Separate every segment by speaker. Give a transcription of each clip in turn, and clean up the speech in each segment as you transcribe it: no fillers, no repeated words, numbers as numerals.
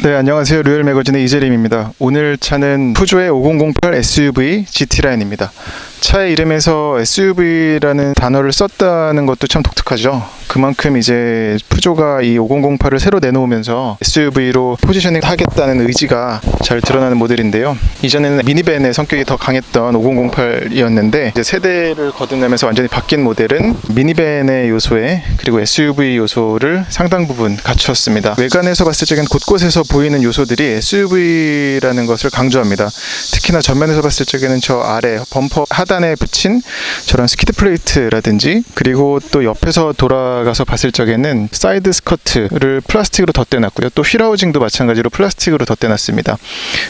Speaker 1: 네, 안녕하세요. 루엘 매거진의 이재림입니다. 오늘 차는 푸조의 5008 SUV GT라인입니다. 차의 이름에서 SUV라는 단어를 썼다는 것도 참 독특하죠. 그만큼 이제 푸조가 이 5008을 새로 내놓으면서 SUV로 포지셔닝 하겠다는 의지가 잘 드러나는 모델인데요. 이전에는 미니밴의 성격이 더 강했던 5008이었는데 이제 세대를 거듭나면서 완전히 바뀐 모델은 미니밴의 요소에 그리고 SUV 요소를 상당 부분 갖추었습니다. 외관에서 봤을 적엔 곳곳에서 보이는 요소들이 SUV라는 것을 강조합니다. 특히나 전면에서 봤을 적에는 저 아래 범퍼 하단에 붙인 저런 스키드 플레이트라든지, 그리고 또 옆에서 돌아가서 봤을 적에는 사이드 스커트를 플라스틱으로 덧대놨고요. 또 휠하우징도 마찬가지로 플라스틱으로 덧대놨습니다.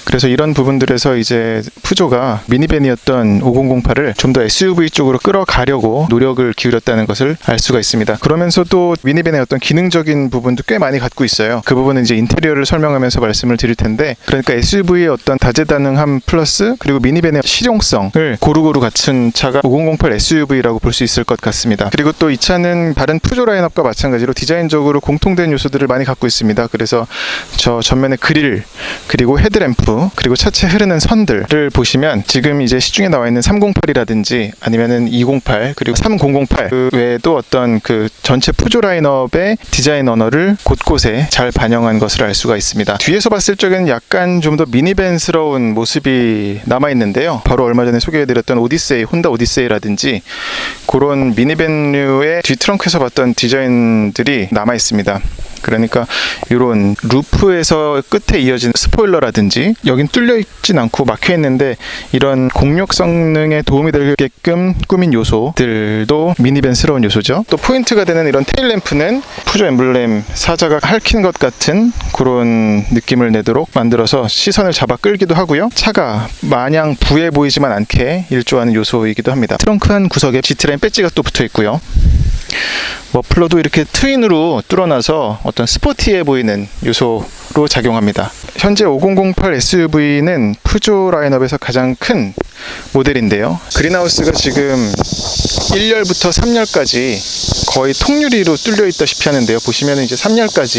Speaker 1: 그래서 이런 부분들에서 이제 푸조가 미니밴이었던 5008을 좀 더 SUV 쪽으로 끌어가려고 노력을 기울였다는 것을 알 수가 있습니다. 그러면서도 미니밴의 어떤 기능적인 부분도 꽤 많이 갖고 있어요. 그 부분은 이제 인테리어를 설명하면서 말씀을 드릴 텐데, 그러니까 SUV의 어떤 다재다능함 플러스 그리고 미니밴의 실용성을 고루고루 갖춘 차가 5008 SUV라고 볼 수 있을 것 같습니다. 그리고 또 이 차는 다른 푸조 라인업과 마찬가지로 디자인적으로 공통된 요소들을 많이 갖고 있습니다. 그래서 저 전면의 그릴, 그리고 헤드램프, 그리고 차체 흐르는 선들을 보시면 지금 이제 시중에 나와 있는 308이라든지 아니면은 208 그리고 3008 그 외에도 어떤 그 전체 푸조 라인업의 디자인 언어를 곳곳에 잘 반영한 것을 알 수가 있습니다. 뒤에서 봤을 적에는 약간 좀 더 미니밴스러운 모습이 남아 있는데요. 바로 얼마 전에 소개해드렸던 오디세이, 혼다 오디세이라든지 그런 미니밴류의 뒤 트렁크에서 봤던 디자인들이 남아 있습니다. 그러니까 이런 루프에서 끝에 이어진 스포일러라든지, 여긴 뚫려 있진 않고 막혀 있는데 이런 공력 성능에 도움이 되게끔 꾸민 요소들도 미니밴스러운 요소죠. 또 포인트가 되는 이런 테일램프는 푸조 엠블렘 사자가 핥힌 것 같은 그런 느낌을 내도록 만들어서 시선을 잡아 끌기도 하고요. 차가 마냥 부해 보이지만 않게 일조하는 요소이기도 합니다. 트렁크 한 구석에 GT라인 배지가 또 붙어 있고요. 머플러도 이렇게 트윈으로 뚫어놔서 어떤 스포티해 보이는 요소로 작용합니다. 현재 5008 SUV는 푸조 라인업에서 가장 큰 모델인데요. 그린하우스가 지금 1열부터 3열까지 거의 통유리로 뚫려 있다시피 하는데요. 보시면 이제 3열까지,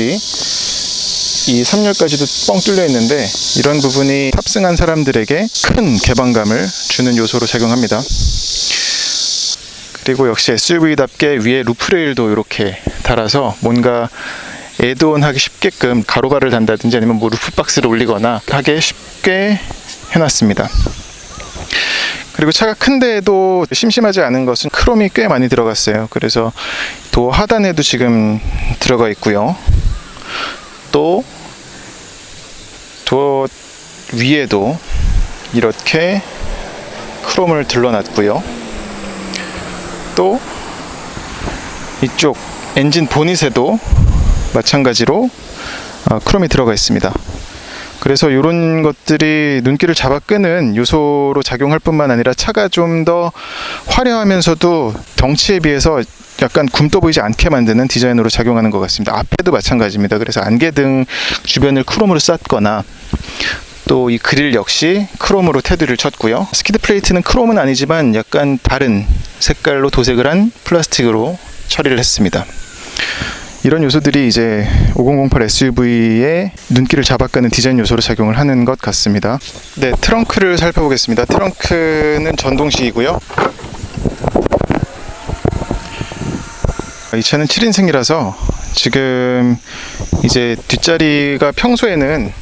Speaker 1: 이 3열까지도 뻥 뚫려 있는데 이런 부분이 탑승한 사람들에게 큰 개방감을 주는 요소로 작용합니다. 그리고 역시 SUV답게 위에 루프레일도 이렇게 달아서 뭔가 애드온하기 쉽게끔 가로바를 단다든지 아니면 뭐 루프박스를 올리거나 하게 쉽게 해놨습니다. 그리고 차가 큰데도 심심하지 않은 것은 크롬이 꽤 많이 들어갔어요. 그래서 도어 하단에도 지금 들어가 있고요. 또 도어 위에도 이렇게 크롬을 둘러놨고요. 또 이쪽 엔진 보닛에도 마찬가지로 크롬이 들어가 있습니다. 그래서 이런 것들이 눈길을 잡아 끄는 요소로 작용할 뿐만 아니라 차가 좀 더 화려하면서도 덩치에 비해서 약간 굼떠 보이지 않게 만드는 디자인으로 작용하는 것 같습니다. 앞에도 마찬가지입니다. 그래서 안개등 주변을 크롬으로 쌌거나, 또 이 그릴 역시 크롬으로 테두리를 쳤고요. 스키드 플레이트는 크롬은 아니지만 약간 다른 색깔로 도색을 한 플라스틱으로 처리를 했습니다. 이런 요소들이 이제 5008 SUV의 눈길을 잡아가는 디자인 요소로 작용을 하는 것 같습니다. 네, 트렁크를 살펴보겠습니다. 트렁크는 전동식이고요. 이 차는 7인승이라서 지금 이제 뒷자리가 평소에는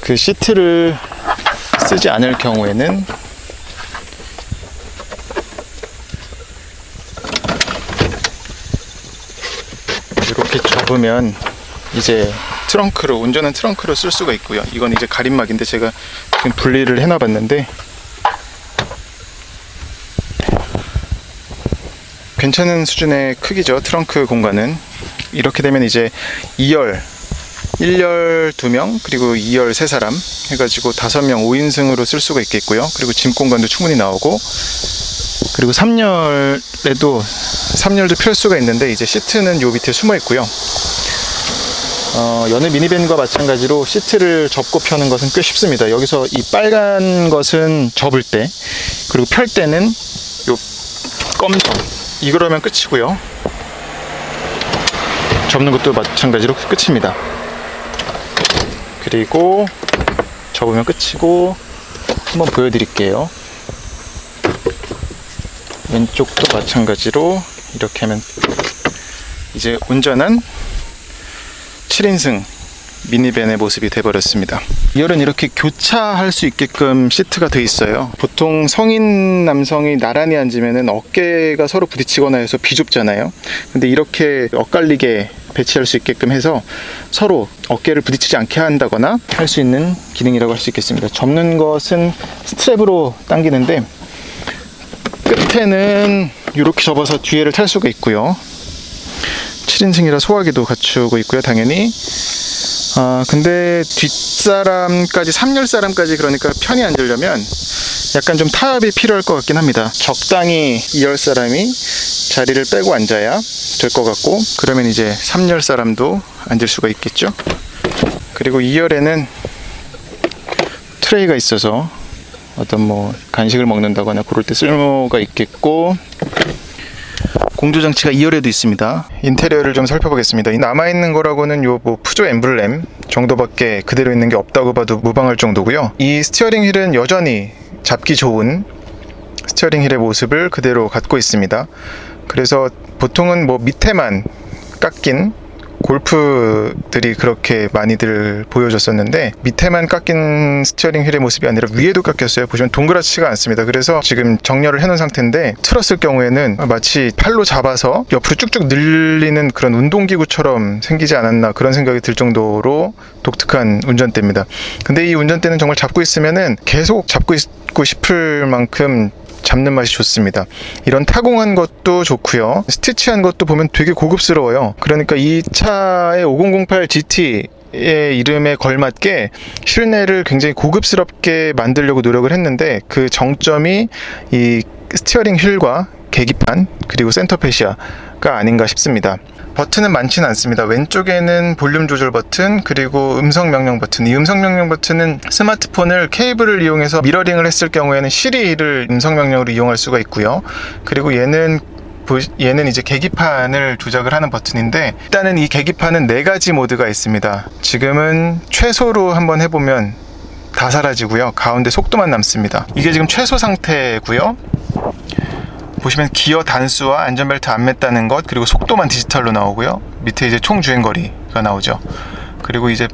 Speaker 1: 그 시트를 쓰지 않을 경우에는 이렇게 접으면 이제 트렁크로, 운전한 트렁크로 쓸 수가 있고요. 이건 이제 가림막인데 제가 지금 분리를 해놔봤는데 괜찮은 수준의 크기죠. 트렁크 공간은. 이렇게 되면 이제 2열 1열 2명 그리고 2열 3사람 해가지고 5명 5인승으로 쓸 수가 있겠고요. 그리고 짐 공간도 충분히 나오고, 그리고 3열도 펼 수가 있는데 이제 시트는 요 밑에 숨어 있고요. 여느 미니밴과 마찬가지로 시트를 접고 펴는 것은 꽤 쉽습니다. 여기서 이 빨간 것은 접을 때, 그리고 펼 때는 요 검정 이거라면 끝이고요. 접는 것도 마찬가지로 끝입니다. 그리고 접으면 끝이고, 한번 보여드릴게요. 왼쪽도 마찬가지로 이렇게 하면 이제 온전한 7인승 미니밴의 모습이 돼버렸습니다. 2열은 이렇게 교차할 수 있게끔 시트가 돼 있어요. 보통 성인 남성이 나란히 앉으면 어깨가 서로 부딪히거나 해서 비좁잖아요. 근데 이렇게 엇갈리게 배치할 수 있게끔 해서 서로 어깨를 부딪히지 않게 한다거나 할 수 있는 기능이라고 할 수 있겠습니다. 접는 것은 스트랩으로 당기는데, 끝에는 이렇게 접어서 뒤에를 탈 수가 있고요. 7인승이라 소화기도 갖추고 있고요, 당연히. 근데 뒷사람까지, 3열 사람까지, 그러니까 편히 앉으려면 약간 좀 타협이 필요할 것 같긴 합니다. 적당히 2열 사람이 자리를 빼고 앉아야 될 것 같고, 그러면 이제 3열 사람도 앉을 수가 있겠죠. 그리고 2열에는 트레이가 있어서 어떤 뭐 간식을 먹는다거나 그럴 때 쓸모가 있겠고, 공조장치가 2열에도 있습니다. 인테리어를 좀 살펴보겠습니다. 남아있는 거라고는 요 뭐 푸조 엠블렘 정도밖에 그대로 있는 게 없다고 봐도 무방할 정도고요. 이 스티어링 휠은 여전히 잡기 좋은 스티어링 휠의 모습을 그대로 갖고 있습니다. 그래서 보통은 뭐 밑에만 깎인 골프들이 그렇게 많이들 보여줬었는데, 밑에만 깎인 스티어링 휠의 모습이 아니라 위에도 깎였어요. 보시면 동그랗지가 않습니다. 그래서 지금 정렬을 해놓은 상태인데, 틀었을 경우에는 마치 팔로 잡아서 옆으로 쭉쭉 늘리는 그런 운동기구처럼 생기지 않았나, 그런 생각이 들 정도로 독특한 운전대입니다. 근데 이 운전대는 정말 잡고 있으면은 계속 잡고 있고 싶을 만큼 잡는 맛이 좋습니다. 이런 타공한 것도 좋고요. 스티치한 것도 보면 되게 고급스러워요. 그러니까 이 차의 5008 GT의 이름에 걸맞게 실내를 굉장히 고급스럽게 만들려고 노력을 했는데, 그 정점이 이 스티어링 휠과 계기판 그리고 센터 페시아가 아닌가 싶습니다. 버튼은 많지는 않습니다. 왼쪽에는 볼륨 조절 버튼, 그리고 음성 명령 버튼. 이 음성 명령 버튼은 스마트폰을 케이블을 이용해서 미러링을 했을 경우에는 시리를 음성 명령으로 이용할 수가 있고요. 그리고 얘는 이제 계기판을 조작을 하는 버튼인데, 일단은 이 계기판은 4가지 모드가 있습니다. 지금은 최소로 한번 해보면 다 사라지고요. 가운데 속도만 남습니다. 이게 지금 최소 상태고요. 보시면 기어 단수와 안전벨트 안 맸다는 것, 그리고 속도만 디지털로 나오고요. 밑에 이제 총 주행거리가 나오죠. 그리고 이제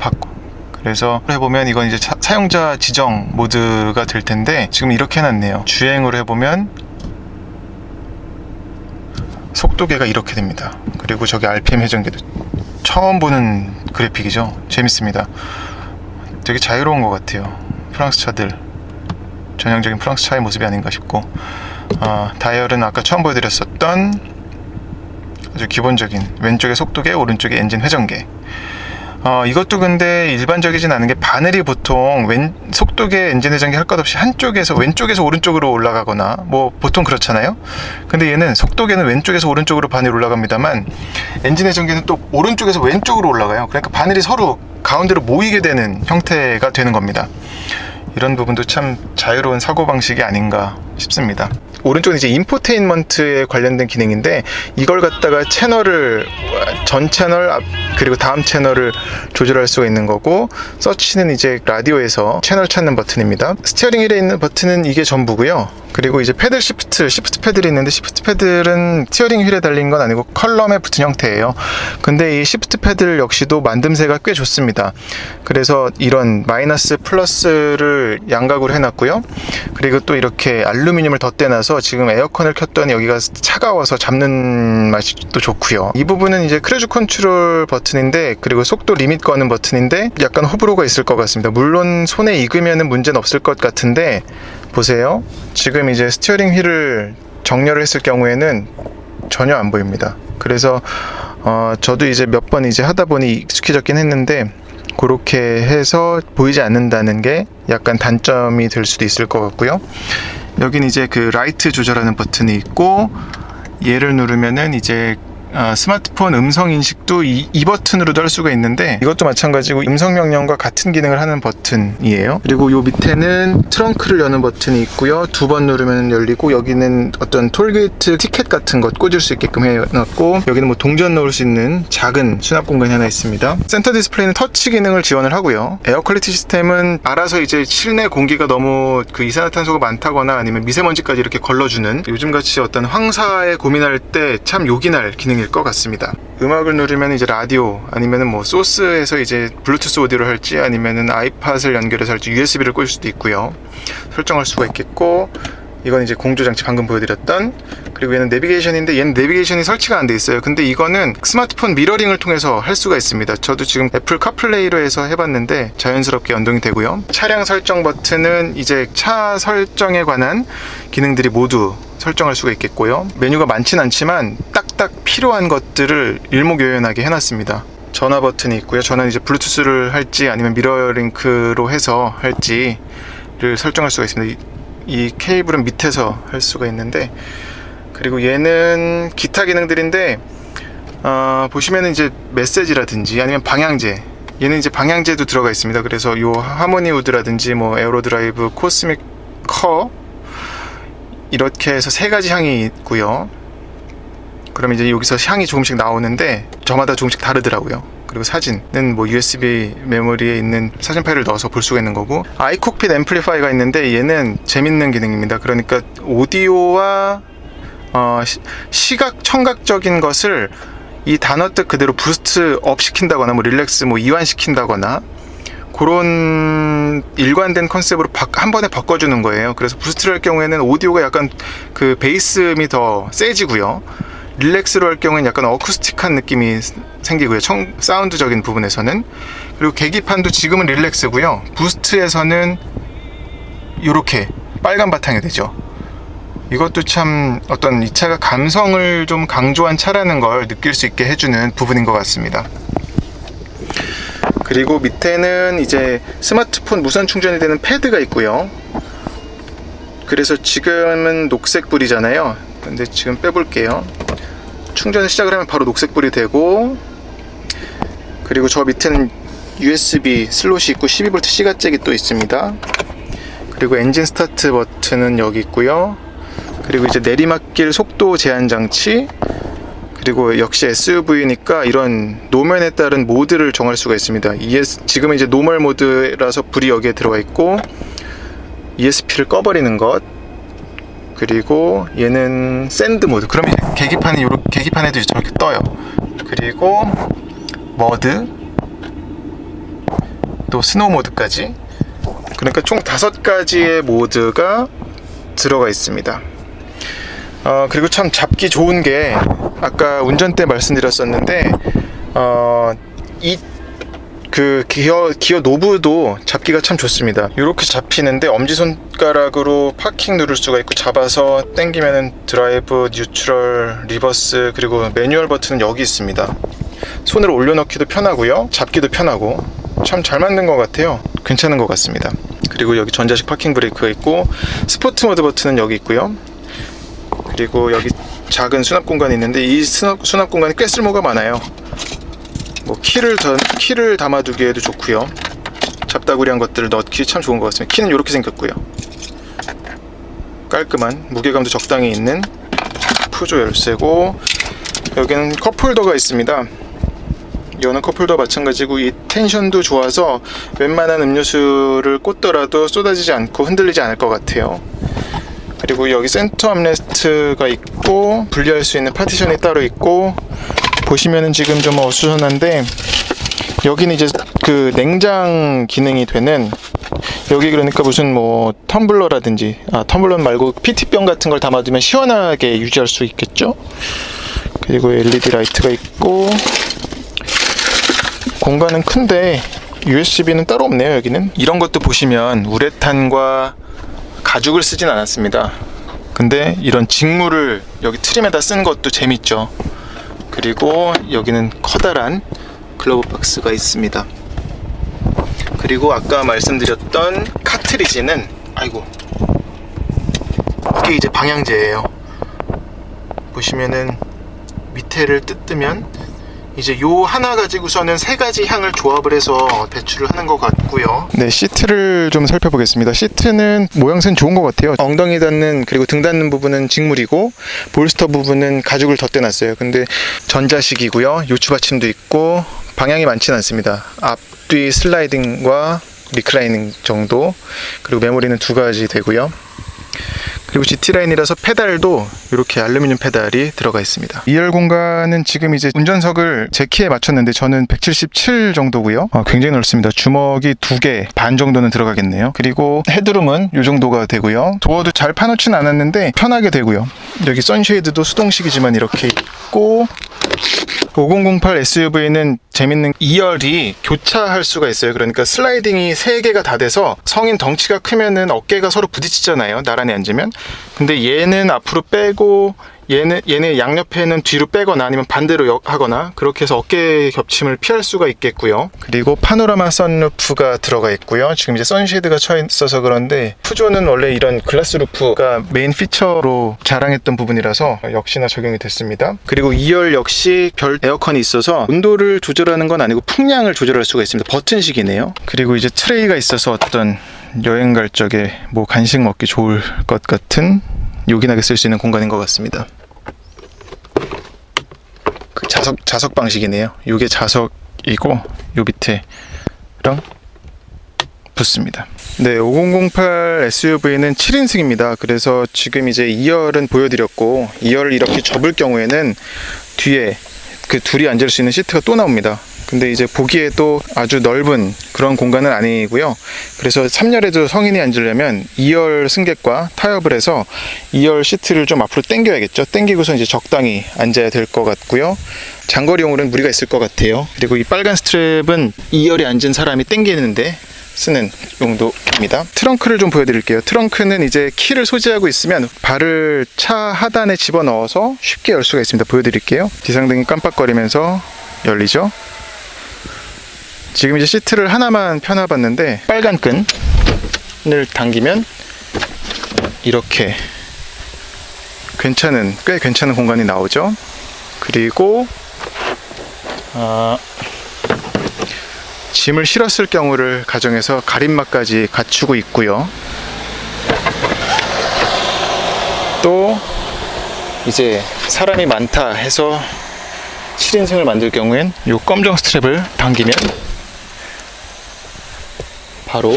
Speaker 1: 그래서 해보면 이건 이제 사용자 지정 모드가 될 텐데, 지금 이렇게 해놨네요. 주행으로 해보면 속도계가 이렇게 됩니다. 그리고 저기 RPM 회전계도 처음 보는 그래픽이죠. 재밌습니다. 되게 자유로운 것 같아요. 프랑스 차들, 전형적인 프랑스 차의 모습이 아닌가 싶고, 다이얼은 아까 처음 보여드렸었던 아주 기본적인 왼쪽에 속도계, 오른쪽에 엔진 회전계. 이것도 근데 일반적이진 않은 게, 바늘이 보통 속도계, 엔진 회전계 할 것 없이 한쪽에서 왼쪽에서 오른쪽으로 올라가거나 뭐 보통 그렇잖아요. 근데 얘는 속도계는 왼쪽에서 오른쪽으로 바늘이 올라갑니다만, 엔진 회전계는 또 오른쪽에서 왼쪽으로 올라가요. 그러니까 바늘이 서로 가운데로 모이게 되는 형태가 되는 겁니다. 이런 부분도 참 자유로운 사고방식이 아닌가 싶습니다. 오른쪽은 이제 인포테인먼트에 관련된 기능인데, 이걸 갖다가 전 채널 그리고 다음 채널을 조절할 수가 있는 거고, 서치는 이제 라디오에서 채널 찾는 버튼입니다. 스티어링 휠에 있는 버튼은 이게 전부고요. 그리고 이제 패들 시프트 패들이 있는데, 시프트 패들은 스티어링 휠에 달린 건 아니고 컬럼에 붙은 형태예요. 근데 이 시프트 패들 역시도 만듦새가 꽤 좋습니다. 그래서 이런 마이너스 플러스를 양각으로 해놨고요. 그리고 또 이렇게 알루미늄을 덧대놔서 지금 에어컨을 켰더니 여기가 차가워서 잡는 맛이 또 좋고요. 이 부분은 이제 크루즈 컨트롤 버튼인데, 그리고 속도 리밋 거는 버튼인데, 약간 호불호가 있을 것 같습니다. 물론 손에 익으면은 문제는 없을 것 같은데, 보세요. 지금 이제 스티어링 휠을 정렬을 했을 경우에는 전혀 안 보입니다. 그래서 저도 이제 몇 번 이제 하다 보니 익숙해졌긴 했는데, 그렇게 해서 보이지 않는다는 게 약간 단점이 될 수도 있을 것 같고요. 여긴 이제 그 라이트 조절하는 버튼이 있고, 얘를 누르면은 이제 스마트폰 음성 인식도 이 버튼으로도 할 수가 있는데, 이것도 마찬가지고 음성 명령과 같은 기능을 하는 버튼이에요. 그리고 이 밑에는 트렁크를 여는 버튼이 있고요. 2번 누르면 열리고, 여기는 어떤 톨게이트 티켓 같은 것 꽂을 수 있게끔 해놨고, 여기는 뭐 동전 넣을 수 있는 작은 수납 공간이 하나 있습니다. 센터 디스플레이는 터치 기능을 지원을 하고요. 에어 퀄리티 시스템은 알아서 이제 실내 공기가 너무 그 이산화탄소가 많다거나 아니면 미세먼지까지 이렇게 걸러주는, 요즘같이 어떤 황사에 고민할 때 참 요긴할 기능일 것 같습니다. 음악을 누르면 이제 라디오, 아니면은 뭐 소스에서 이제 블루투스 오디오를 할지, 아니면은 아이팟을 연결해서 할지 USB를 꽂을 수도 있고요. 설정할 수가 있겠고, 이건 이제 공조장치 방금 보여드렸던, 그리고 얘는 내비게이션인데, 얘는 내비게이션이 설치가 안 돼 있어요. 근데 이거는 스마트폰 미러링을 통해서 할 수가 있습니다. 저도 지금 애플 카플레이로 해서 해봤는데 자연스럽게 연동이 되고요. 차량 설정 버튼은 이제 차 설정에 관한 기능들이 모두 설정할 수가 있겠고요. 메뉴가 많진 않지만 딱딱 필요한 것들을 일목요연하게 해놨습니다. 전화 버튼이 있고요. 전화는 이제 블루투스를 할지 아니면 미러링크로 해서 할지를 설정할 수가 있습니다. 이 케이블은 밑에서 할 수가 있는데, 그리고 얘는 기타 기능들인데, 보시면은 이제 메시지라든지 아니면 방향제, 얘는 이제 방향제도 들어가 있습니다. 그래서 요 하모니 우드라든지 뭐 에어로 드라이브, 코스믹 커, 이렇게 해서 3가지 향이 있고요. 그럼 이제 여기서 향이 조금씩 나오는데 저마다 조금씩 다르더라고요. 그리고 사진은 뭐 USB 메모리에 있는 사진 파일을 넣어서 볼 수가 있는 거고, 아이콕핏 앰플리파이가 있는데 얘는 재밌는 기능입니다. 그러니까 오디오와 시각 청각적인 것을 이 단어 뜻 그대로 부스트 업 시킨다거나 뭐 릴렉스 뭐 이완 시킨다거나 그런 일관된 컨셉으로 한 번에 바꿔주는 거예요. 그래서 부스트를 할 경우에는 오디오가 약간 그 베이스음이 더 세지고요. 릴렉스로 할 경우에는 약간 어쿠스틱한 느낌이 생기고요. 사운드적인 부분에서는. 그리고 계기판도 지금은 릴렉스고요. 부스트에서는 이렇게 빨간 바탕이 되죠. 이것도 참 어떤 이 차가 감성을 좀 강조한 차라는 걸 느낄 수 있게 해주는 부분인 것 같습니다. 그리고 밑에는 이제 스마트폰 무선 충전이 되는 패드가 있고요. 그래서 지금은 녹색불이잖아요. 근데 지금 빼볼게요. 충전을 시작을 하면 바로 녹색불이 되고, 그리고 저 밑에는 USB 슬롯이 있고 12V C가 잭이 또 있습니다. 그리고 엔진 스타트 버튼은 여기 있고요. 그리고 이제 내리막길 속도 제한 장치, 그리고 역시 SUV니까 이런 노면에 따른 모드를 정할 수가 있습니다. 지금은 이제 노멀 모드라서 불이 여기에 들어가 있고, ESP를 꺼버리는 것, 그리고 얘는 샌드 모드. 그러면 계기판에도 저렇게 떠요. 그리고 머드, 또 스노우 모드까지. 그러니까 총 5가지의 모드가 들어가 있습니다. 그리고 참 잡기 좋은 게, 아까 운전대 말씀드렸었는데, 기어 노브도 잡기가 참 좋습니다. 이렇게 잡히는데 엄지손가락으로 파킹 누를 수가 있고, 잡아서 당기면은 드라이브, 뉴트럴, 리버스, 그리고 매뉴얼 버튼은 여기 있습니다. 손으로 올려놓기도 편하고요, 잡기도 편하고 참 잘 만든 것 같아요. 괜찮은 것 같습니다. 그리고 여기 전자식 파킹 브레이크가 있고, 스포츠 모드 버튼은 여기 있고요. 그리고 여기 작은 수납 공간이 있는데, 이 수납 공간이 꽤 쓸모가 많아요. 뭐 키를 담아두기에도 좋고요. 잡다구리한 것들을 넣기 참 좋은 것 같습니다. 키는 이렇게 생겼고요. 깔끔한, 무게감도 적당히 있는 푸조 열쇠고, 여기는 컵홀더가 있습니다. 이거는 컵홀더 마찬가지고, 이 텐션도 좋아서 웬만한 음료수를 꽂더라도 쏟아지지 않고 흔들리지 않을 것 같아요. 그리고 여기 센터 암레스트가 있고, 분리할 수 있는 파티션이 따로 있고, 보시면은 지금 좀 어수선한데, 여기는 이제 그 냉장 기능이 되는, 여기 그러니까 무슨 뭐 텀블러라든지, 텀블러 말고 PT병 같은 걸 담아두면 시원하게 유지할 수 있겠죠. 그리고 LED 라이트가 있고, 공간은 큰데 USB는 따로 없네요. 여기는 이런 것도 보시면 우레탄과 가죽을 쓰진 않았습니다. 근데 이런 직물을 여기 트림에다 쓴 것도 재밌죠. 그리고 여기는 커다란 글러브 박스가 있습니다. 그리고 아까 말씀드렸던 카트리지는, 이게 이제 방향제예요. 보시면은 밑에를 뜯으면 이제 요 하나 가지고서는 세 가지 향을 조합을 해서 배출을 하는 것 같고요. 네, 시트를 좀 살펴보겠습니다. 시트는 모양새는 좋은 것 같아요. 엉덩이 닿는 그리고 등 닿는 부분은 직물이고 볼스터 부분은 가죽을 덧대놨어요. 근데 전자식이고요. 요추 받침도 있고 방향이 많지는 않습니다. 앞뒤 슬라이딩과 리클라이닝 정도, 그리고 메모리는 두 가지 되고요. 그리고 GT라인이라서 페달도 이렇게 알루미늄 페달이 들어가 있습니다. 2열 공간은 지금 이제 운전석을 제 키에 맞췄는데 저는 177 정도고요. 굉장히 넓습니다. 주먹이 2개 반 정도는 들어가겠네요. 그리고 헤드룸은 이 정도가 되고요. 도어도 잘 파놓진 않았는데 편하게 되고요. 여기 선쉐이드도 수동식이지만 이렇게 있고, 5008 SUV는 재밌는 2열이 교차할 수가 있어요. 그러니까 슬라이딩이 3개가 다 돼서 성인 덩치가 크면은 어깨가 서로 부딪히잖아요, 나란히 앉으면. 근데 얘는 앞으로 빼고 얘는 양옆에는 뒤로 빼거나 아니면 반대로 하거나 그렇게 해서 어깨 겹침을 피할 수가 있겠고요. 그리고 파노라마 선루프가 들어가 있고요. 지금 이제 선쉐이드가 쳐 있어서 그런데 푸조는 원래 이런 글라스 루프가 메인 피처로 자랑했던 부분이라서 역시나 적용이 됐습니다. 그리고 2열 역시 별 에어컨이 있어서 온도를 조절하는 건 아니고 풍량을 조절할 수가 있습니다. 버튼식이네요. 그리고 이제 트레이가 있어서 어떤 여행 갈 적에 뭐 간식 먹기 좋을 것 같은 요긴하게 쓸 수 있는 공간인 것 같습니다. 그 자석 방식이네요. 요게 자석이고 요 밑에랑 붙습니다. 네, 5008 SUV는 7인승입니다. 그래서 지금 이제 2열은 보여드렸고 2열을 이렇게 접을 경우에는 뒤에 그 둘이 앉을 수 있는 시트가 또 나옵니다. 근데 이제 보기에도 아주 넓은 그런 공간은 아니고요. 그래서 3열에도 성인이 앉으려면 2열 승객과 타협을 해서 2열 시트를 좀 앞으로 당겨야겠죠. 당기고서 이제 적당히 앉아야 될 것 같고요. 장거리용으로는 무리가 있을 것 같아요. 그리고 이 빨간 스트랩은 2열에 앉은 사람이 당기는데 쓰는 용도입니다. 트렁크를 좀 보여드릴게요. 트렁크는 이제 키를 소지하고 있으면 발을 차 하단에 집어넣어서 쉽게 열 수가 있습니다. 보여드릴게요. 뒤상등이 깜빡거리면서 열리죠. 지금 이제 시트를 하나만 펴놔봤는데 빨간 끈을 당기면 이렇게 꽤 괜찮은 공간이 나오죠. 그리고 짐을 실었을 경우를 가정해서 가림막까지 갖추고 있고요. 또 이제 사람이 많다 해서 7인승을 만들 경우엔 이 검정 스트랩을 당기면 바로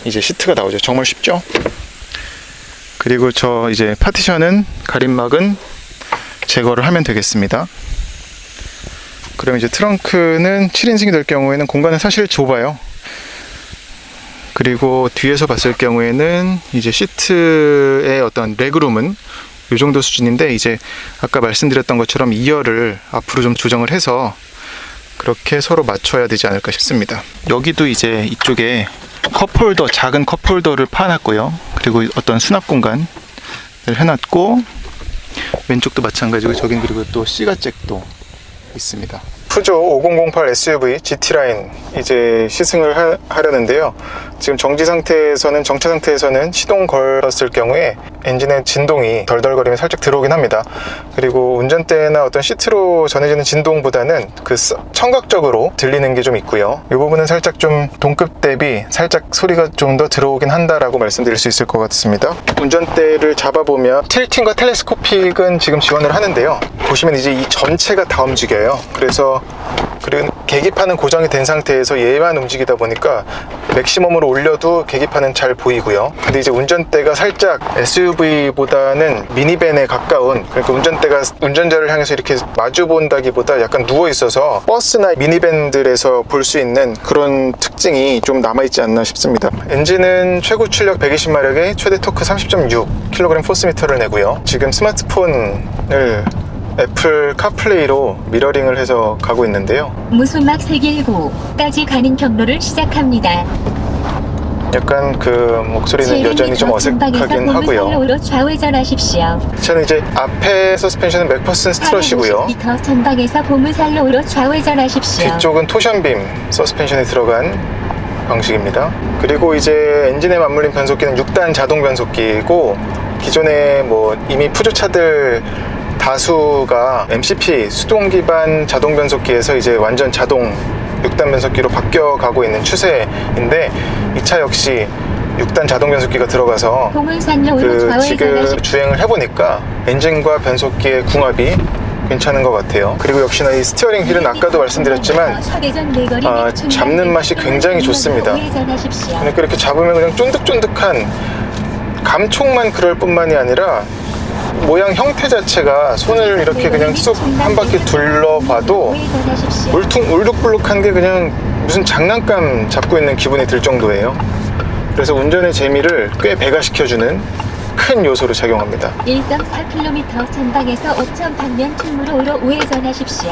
Speaker 1: 이제 시트가 나오죠. 정말 쉽죠? 그리고 저 이제 파티션은 가림막은 제거를 하면 되겠습니다. 그럼 이제 트렁크는 7인승이 될 경우에는 공간은 사실 좁아요. 그리고 뒤에서 봤을 경우에는 이제 시트의 어떤 레그룸은 이 정도 수준인데 이제 아까 말씀드렸던 것처럼 2열을 앞으로 좀 조정을 해서 그렇게 서로 맞춰야 되지 않을까 싶습니다. 여기도 이제 이쪽에 컵홀더, 작은 컵홀더를 파놨고요. 그리고 어떤 수납 공간을 해놨고 왼쪽도 마찬가지고 저긴 그리고 또 C가잭도 있습니다. 푸조 5008 SUV GT라인 이제 시승을 하려는데요. 지금 정차 상태에서는 시동 걸었을 경우에 엔진의 진동이 덜덜거리면 살짝 들어오긴 합니다. 그리고 운전대나 어떤 시트로 전해지는 진동보다는 그 청각적으로 들리는 게 좀 있고요. 이 부분은 살짝 좀 동급 대비 살짝 소리가 좀 더 들어오긴 한다라고 말씀드릴 수 있을 것 같습니다. 운전대를 잡아보면 틸팅과 텔레스코픽은 지금 지원을 하는데요. 보시면 이제 이 전체가 다 움직여요. 그리고 계기판은 고정이 된 상태에서 얘만 움직이다 보니까 맥시멈으로 올려도 계기판은 잘 보이고요. 근데 이제 운전대가 살짝 SUV보다는 미니밴에 가까운, 그러니까 운전대가 운전자를 향해서 이렇게 마주 본다기보다 약간 누워 있어서 버스나 미니밴들에서 볼 수 있는 그런 특징이 좀 남아있지 않나 싶습니다. 엔진은 최고 출력 120마력에 최대 토크 30.6kg 포스미터를 내고요. 지금 스마트폰을 애플 카플레이로 미러링을 해서 가고 있는데요.
Speaker 2: 무수막 세길고까지 가는 경로를 시작합니다.
Speaker 1: 약간 그 목소리는 여전히 좀 어색하긴 하고요.
Speaker 2: 좌회전하십시오.
Speaker 1: 저는 이제 앞에 서스펜션은 맥퍼슨 스트럿이고요.
Speaker 2: 전방에서 보무살로로 좌회전하십시오.
Speaker 1: 뒤쪽은 토션빔 서스펜션이 들어간 방식입니다. 그리고 이제 엔진에 맞물린 변속기는 6단 자동 변속기이고 기존에 뭐 이미 푸조 차들 다수가 MCP 수동 기반 자동 변속기에서 이제 완전 자동 6단 변속기로 바뀌어가고 있는 추세인데 이 차 역시 6단 자동 변속기가 들어가서
Speaker 2: 공울산로로
Speaker 1: 지금
Speaker 2: 좌회전하십시오.
Speaker 1: 주행을 해보니까 엔진과 변속기의 궁합이 괜찮은 것 같아요. 그리고 역시나 이 스티어링 휠은 아까도 말씀드렸지만 잡는 맛이 굉장히 좋습니다. 그러니까 이렇게 잡으면 그냥 쫀득쫀득한 감촉만 그럴 뿐만이 아니라 모양 형태 자체가 손을 이렇게 그냥 쑥 한 바퀴 둘러봐도 울퉁울룩불룩한 게 그냥 무슨 장난감 잡고 있는 기분이 들 정도예요. 그래서 운전의 재미를 꽤 배가시켜주는 큰 요소로 작용합니다.
Speaker 2: 1.4km 전방에서 5천 방면 충무로로 우회전하십시오.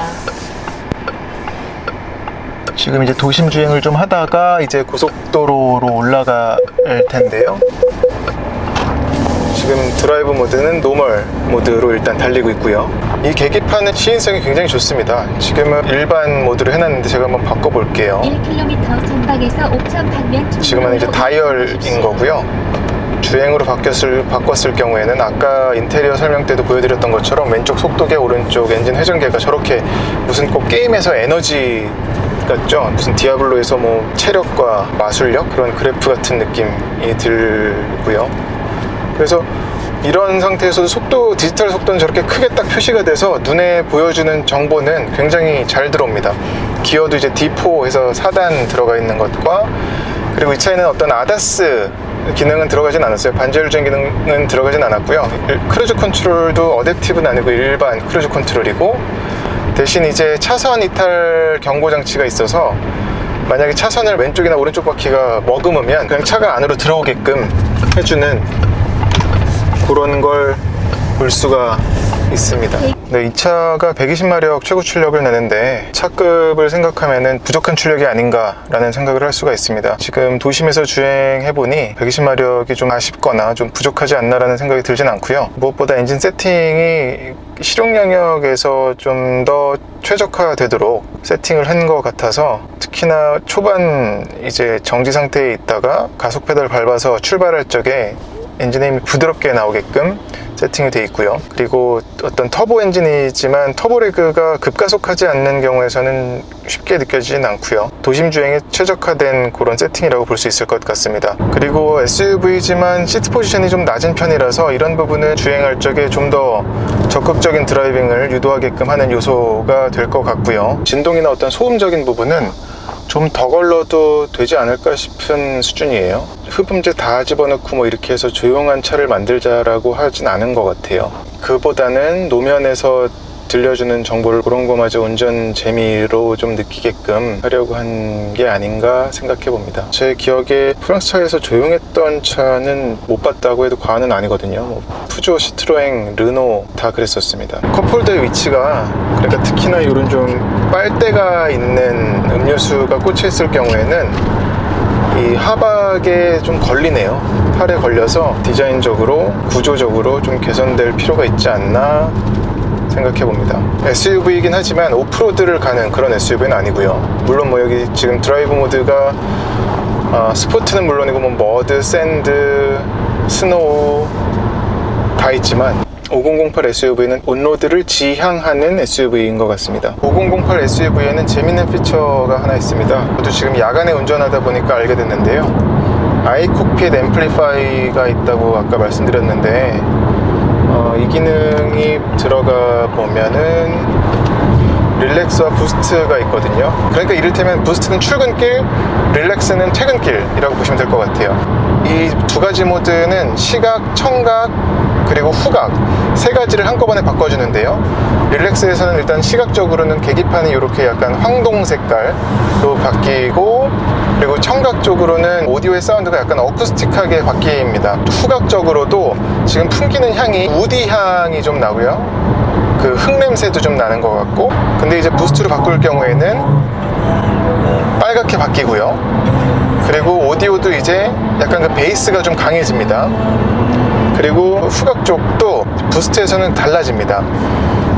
Speaker 1: 지금 이제 도심 주행을 좀 하다가 이제 고속도로로 올라갈 텐데요. 지금 드라이브 모드는 노멀 모드로 일단 달리고 있고요. 이 계기판의 시인성이 굉장히 좋습니다. 지금은 일반 모드로 해놨는데 제가 한번 바꿔볼게요.
Speaker 2: 1km 전방에서 5천 방면 충무로로
Speaker 1: 지금은 이제 다이얼인 거고요. 주행으로 바꿨을 경우에는 아까 인테리어 설명 때도 보여드렸던 것처럼 왼쪽 속도계, 오른쪽 엔진 회전계가 저렇게 무슨 꼭 게임에서 에너지 같죠? 무슨 디아블로에서 뭐 체력과 마술력 그런 그래프 같은 느낌이 들고요. 그래서 이런 상태에서도 디지털 속도는 저렇게 크게 딱 표시가 돼서 눈에 보여주는 정보는 굉장히 잘 들어옵니다. 기어도 이제 D4에서 4단 들어가 있는 것과, 그리고 이 차에는 어떤 ADAS 기능은 들어가진 않았어요. 반자율 주행 기능은 들어가진 않았고요. 크루즈 컨트롤도 어댑티브는 아니고 일반 크루즈 컨트롤이고, 대신 이제 차선 이탈 경고 장치가 있어서 만약에 차선을 왼쪽이나 오른쪽 바퀴가 머금으면 그냥 차가 안으로 들어오게끔 해주는 그런 걸 볼 수가 있습니다. 네, 이 차가 120마력 최고 출력을 내는데 차급을 생각하면은 부족한 출력이 아닌가라는 생각을 할 수가 있습니다. 지금 도심에서 주행해보니 120마력이 좀 아쉽거나 좀 부족하지 않나라는 생각이 들진 않고요. 무엇보다 엔진 세팅이 실용 영역에서 좀 더 최적화되도록 세팅을 한 것 같아서, 특히나 초반 이제 정지 상태에 있다가 가속 페달 밟아서 출발할 적에 엔진의 힘이 부드럽게 나오게끔 세팅이 되어 있고요. 그리고 어떤 터보 엔진이지만 터보레그가 급가속하지 않는 경우에서는 쉽게 느껴지진 않고요. 도심 주행에 최적화된 그런 세팅이라고 볼 수 있을 것 같습니다. 그리고 SUV지만 시트 포지션이 좀 낮은 편이라서 이런 부분을 주행할 적에 좀 더 적극적인 드라이빙을 유도하게끔 하는 요소가 될 것 같고요. 진동이나 어떤 소음적인 부분은 좀 더 걸러도 되지 않을까 싶은 수준이에요. 흡음재 다 집어넣고 뭐 이렇게 해서 조용한 차를 만들자라고 하진 않은 것 같아요. 그보다는 노면에서 들려주는 정보를 그런 거마저 운전 재미로 좀 느끼게끔 하려고 한 게 아닌가 생각해 봅니다. 제 기억에 프랑스 차에서 조용했던 차는 못 봤다고 해도 과언은 아니거든요. 뭐 푸조, 시트로엥, 르노 다 그랬었습니다. 컵홀더의 위치가, 그러니까 특히나 이런 좀 빨대가 있는 음료수가 꽂혀 있을 경우에는 이 하박에 좀 걸리네요. 팔에 걸려서 디자인적으로, 구조적으로 좀 개선될 필요가 있지 않나 생각해 봅니다. SUV이긴 하지만 오프로드를 가는 그런 SUV는 아니고요. 물론 뭐 여기 지금 드라이브 모드가 스포트는 물론이고 뭐 머드, 샌드, 스노우 다 있지만 5008 SUV는 온로드를 지향하는 SUV인 것 같습니다. 5008 SUV에는 재밌는 피처가 하나 있습니다. 저도 지금 야간에 운전하다 보니까 알게 됐는데요. 아이콕핏 앰플리파이가 있다고 아까 말씀드렸는데, 이 기능이 들어가 보면은 릴렉스와 부스트가 있거든요. 그러니까 이를테면 부스트는 출근길, 릴렉스는 퇴근길이라고 보시면 될 것 같아요. 이 두 가지 모드는 시각, 청각, 그리고 후각 세 가지를 한꺼번에 바꿔주는데요. 릴렉스에서는 일단 시각적으로는 계기판이 이렇게 약간 황동 색깔로 바뀌고, 그리고 청각적으로는 오디오의 사운드가 약간 어쿠스틱하게 바뀝니다. 후각적으로도 지금 풍기는 향이 우디 향이 좀 나고요. 그 흙냄새도 좀 나는 것 같고, 근데 이제 부스트로 바꿀 경우에는 빨갛게 바뀌고요. 그리고 오디오도 이제 약간 그 베이스가 좀 강해집니다. 그리고 후각 쪽도 부스트에서는 달라집니다.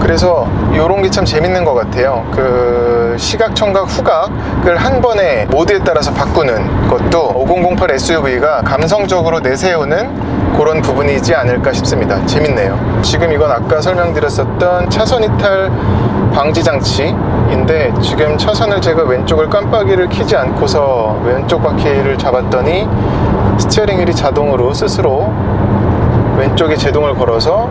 Speaker 1: 그래서 이런 게 참 재밌는 것 같아요. 그 시각, 청각, 후각을 한 번에 모드에 따라서 바꾸는 것도 5008 SUV가 감성적으로 내세우는 그런 부분이지 않을까 싶습니다. 재밌네요. 지금 이건 아까 설명드렸었던 차선 이탈 방지 장치인데, 지금 차선을 제가 왼쪽을 깜빡이를 켜지 않고서 왼쪽 바퀴를 잡았더니 스티어링 휠이 자동으로 스스로 왼쪽에 제동을 걸어서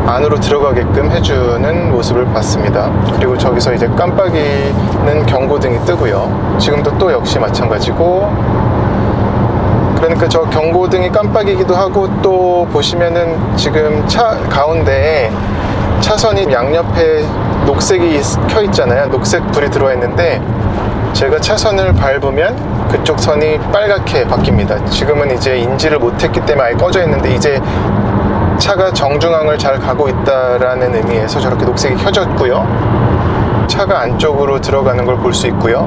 Speaker 1: 안으로 들어가게끔 해주는 모습을 봤습니다. 그리고 저기서 이제 깜빡이는 경고등이 뜨고요. 지금도 또 역시 마찬가지고, 그러니까 저 경고등이 깜빡이기도 하고, 또 보시면은 지금 차 가운데에 차선이 양옆에 녹색이 켜 있잖아요. 녹색 불이 들어와 있는데, 제가 차선을 밟으면 그쪽 선이 빨갛게 바뀝니다. 지금은 이제 인지를 못했기 때문에 아예 꺼져 있는데, 이제 차가 정중앙을 잘 가고 있다라는 의미에서 저렇게 녹색이 켜졌고요. 차가 안쪽으로 들어가는 걸 볼 수 있고요.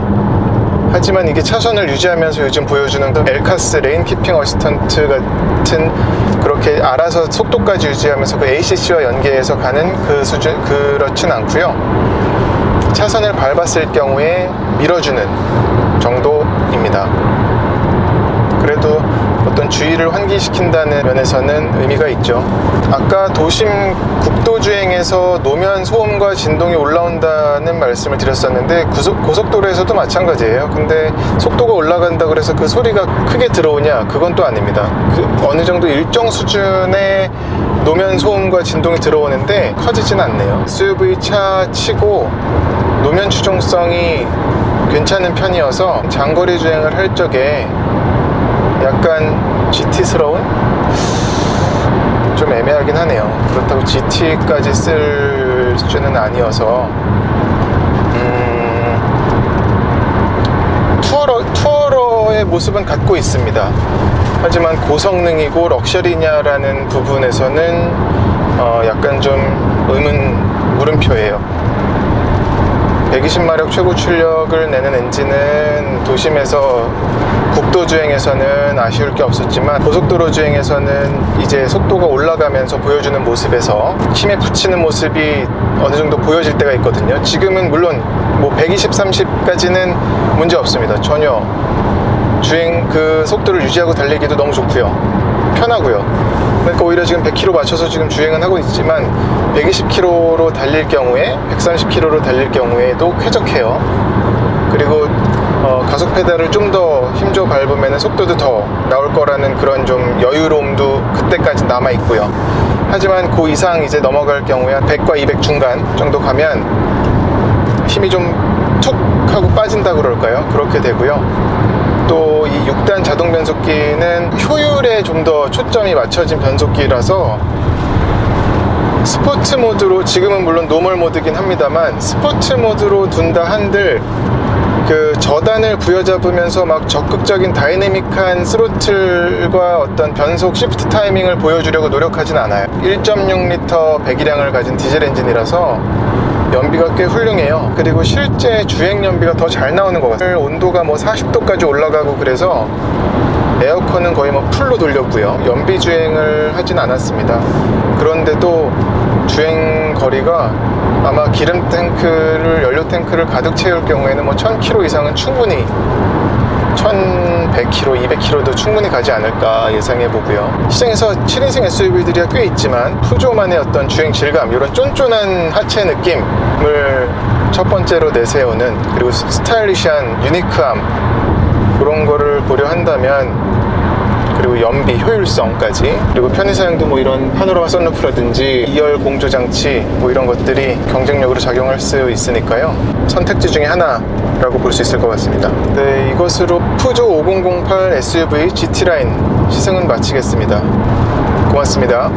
Speaker 1: 하지만 이게 차선을 유지하면서 요즘 보여주는 엘카스 레인 키핑 어시스턴트 같은, 그렇게 알아서 속도까지 유지하면서 그 ACC와 연계해서 가는 그 수준, 그렇진 않고요. 차선을 밟았을 경우에 밀어주는 정도입니다. 그래도 어떤 주의를 환기시킨다는 면에서는 의미가 있죠. 아까 도심 국도주행에서 노면 소음과 진동이 올라온다는 말씀을 드렸었는데, 고속도로에서도 마찬가지예요. 근데 속도가 올라간다 그래서 그 소리가 크게 들어오냐? 그건 또 아닙니다. 어느 정도 일정 수준의 노면 소음과 진동이 들어오는데 커지진 않네요. SUV 차 치고 노면 추종성이 괜찮은 편이어서 장거리 주행을 할 적에 약간 GT스러운? 좀 애매하긴 하네요. 그렇다고 GT까지 쓸 수준은 아니어서 투어러의 모습은 갖고 있습니다. 하지만 고성능이고 럭셔리냐라는 부분에서는 약간 좀 물음표예요. 120마력 최고 출력을 내는 엔진은 도심에서 국도 주행에서는 아쉬울 게 없었지만, 고속도로 주행에서는 이제 속도가 올라가면서 보여주는 모습에서 힘에 붙이는 모습이 어느 정도 보여질 때가 있거든요. 지금은 물론 뭐 120, 30까지는 문제 없습니다. 전혀 주행 그 속도를 유지하고 달리기도 너무 좋고요. 편하고요. 그러니까 오히려 지금 100km 맞춰서 지금 주행은 하고 있지만 120km로 달릴 경우에, 130km로 달릴 경우에도 쾌적해요. 그리고 가속 페달을 좀 더 힘줘 밟으면 속도도 더 나올 거라는 그런 좀 여유로움도 그때까지 남아 있고요. 하지만 그 이상 이제 넘어갈 경우에 100과 200 중간 정도 가면 힘이 좀 툭 하고 빠진다 그럴까요? 그렇게 되고요. 또 이 6단 자동 변속기는 효율에 좀 더 초점이 맞춰진 변속기라서 스포츠 모드로, 지금은 물론 노멀 모드긴 합니다만 스포츠 모드로 둔다 한들 그 저단을 부여잡으면서 막 적극적인 다이내믹한 스로틀과 어떤 변속 시프트 타이밍을 보여주려고 노력하진 않아요. 1.6L 배기량을 가진 디젤 엔진이라서 연비가 꽤 훌륭해요. 그리고 실제 주행 연비가 더 잘 나오는 것 같아요. 온도가 뭐 40도까지 올라가고, 그래서 에어컨은 거의 뭐 풀로 돌렸고요. 연비 주행을 하진 않았습니다. 그런데도 주행 거리가 아마 기름 탱크를, 연료 탱크를 가득 채울 경우에는 뭐 1000km 이상은 충분히, 1100km, 200km도 충분히 가지 않을까 예상해 보고요. 시장에서 7인승 SUV들이 꽤 있지만 푸조만의 어떤 주행 질감, 이런 쫀쫀한 하체 느낌을 첫 번째로 내세우는, 그리고 스타일리시한 유니크함, 그런 거를 보려 한다면, 그리고 연비, 효율성까지, 그리고 편의사양도 뭐 이런 파노라마 썬루프라든지 2열 공조장치 뭐 이런 것들이 경쟁력으로 작용할 수 있으니까요. 선택지 중에 하나라고 볼 수 있을 것 같습니다. 네, 이것으로 푸조 5008 SUV GT 라인 시승은 마치겠습니다. 고맙습니다.